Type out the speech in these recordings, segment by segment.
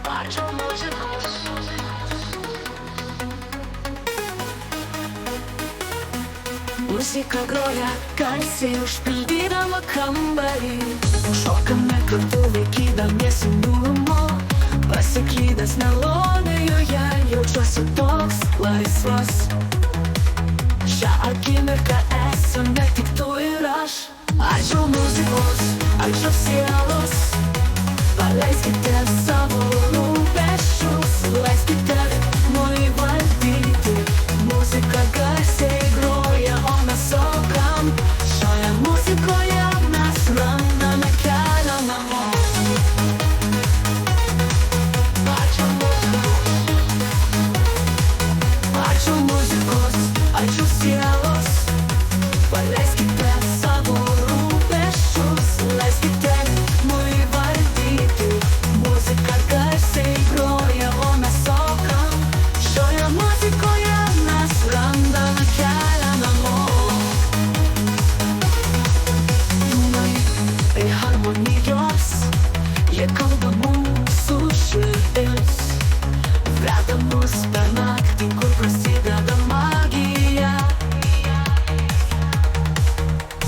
Ačiū muzikos. Muzika groja, garsiai užpildydama kambarį. Šokame kartu laikydamiesi numo. Pasiklydęs melodijoje, jaučiuosi toks laisvas. Šią akimirką esame tik tu ir aš. Ačiū muzikos, ačiū sielos. Paleiskite savo rūpesčius, leiskite ritmui įvaldyti. Muzika garsiai groja, o mes šokam. Šioje muzikoje mes randame kelią namo. Ačiū muzikos, ačiū muzikos, ačiū sielos. Paleiskite savo rūpesčius, leiskite ritmui įvaldyti. Muzika garsiai groja, o mes šokam. Šioje muzikoje mes randame kelią namo. Tai harmonijos, jie kalba mūsų širdis. Veda mus per naktį, kur prasideda magija.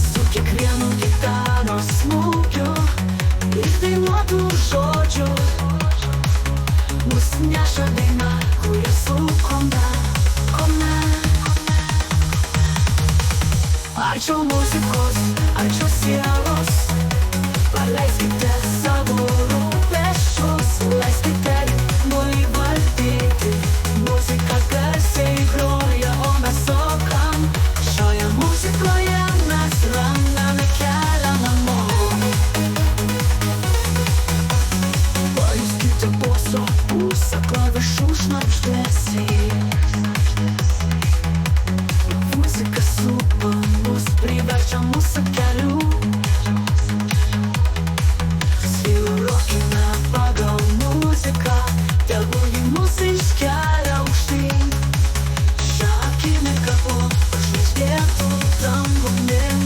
Su kiekvienu gitaros smūgiu ir dainuotų žodžių mus neša daina, kurią sukome. Ačiū muzikos, ačiū sielos. Paleiskite savo rūpesčius, leiskite ritmui įvaldyti. Muzika garsiai groja, o mes šokam. Šioje muzikoje mes randame kelią namo. Pajuskite boso pulsą, klavišų šnabždesiai. Muzika supa mus, priverčia mūsų kelių. Svirokime pagal muziką, tegu ji mus iškelia aukštyn. Šią akimirką po žvaigždėtų dangumin.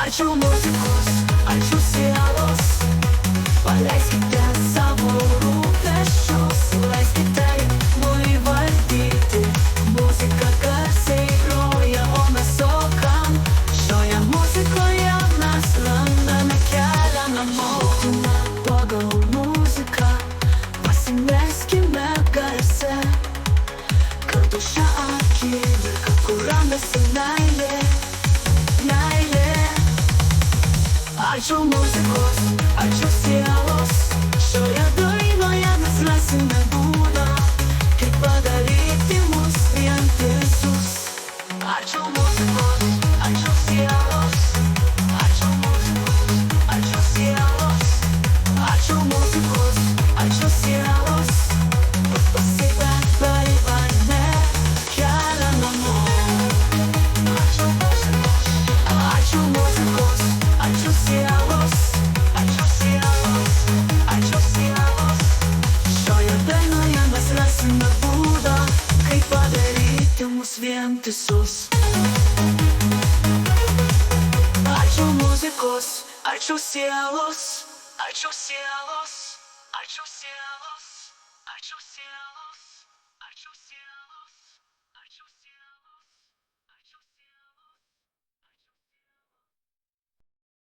Ačiū muzikos, ačiū sielos. Paleiskite savo rūpesčius, leiskite ritmui įvaldyti. Muzika garsiai groja, o mes šokam. Šioje muzikoje mes randame kelią namo. Pagal muziką pasimeskime garse. Kartu šią akimirką, kur randasi meilė. Ačiū muzikos, ačiū sielos. Šioje dainoje mes rasime būdą, kaip padaryti mus vientisus. Ačiū muzikos, ačiū sielos. Ačiū muzikos, ačiū sielos. Ačiū muzikos, ačiū sielos. Pasibėga į mane kelią namo. Ačiū muzikos, ačiū muzikos, ačiū sielos. Ačiū sielos, ačiū sielos. Šioje dainoje mes rasime būdą, kaip padaryti mus vientisus. Ačiū muzikos, ačiū sielos. Ačiū sielos, ačiū sielos.